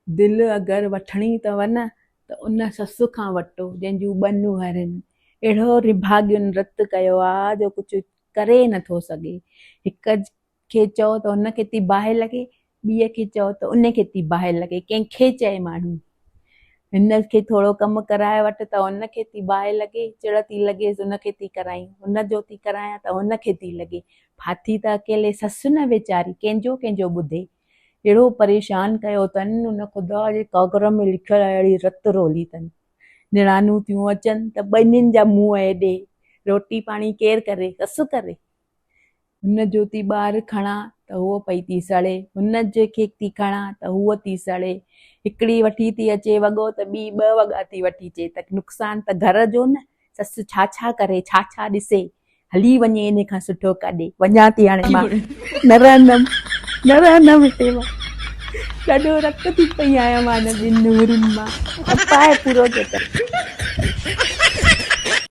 दिल अगर वठणी अथव न त उन ससु खां वठो जंहिंजूं ॿ नूंहं आहिनि। अहिड़ो रिभाॻियुनि रत कयो आहे जो कुझु करे नथो सघे। हिक खे चओ त हुनखे थी बाहि लॻे, ॿीअ खे चओ त उनखे थी बाहि लॻे। कंहिंखे चए माण्हू हिनखे थोरो कमु कराए वठ त हुनखे थी बाहि लॻे, चिड़ थी लॻेसि हुनखे थी कराई, हुनजो थी करायां त हुनखे थी लॻे। फाथी त अकेले ससु न वीचारी, कंहिंजो कंहिंजो ॿुधे। अहिड़ो परेशान कयो अथनि, उन ख़ुदा जे कागर में लिखियल आहे अहिड़ी रत रोली अथनि। निणानूं थियूं अचनि त ॿिन्हिनि जा मुंहं हेॾे, रोटी पाणी केरु करे, ससु करे। हुनजो थी ॿार खणा त उहो पई थी सड़े, हुन जेके थी खणा त उहो थी सड़े। हिकिड़ी वठी थी अचे वॻो त ॿी 2 वॻा थी वठी अचे, त नुक़सानु त घर जो न। ससु छा छा करे, छा छा ॾिसे, हली वञे इन खां सुठो काॾे। वञा थी हाणे मां, न रहंदमि हिते मां। ॾाढो रत थी पई आहियां मां हिन ॿिनि नूंहरुनि मां, पाए पूरो थो करे।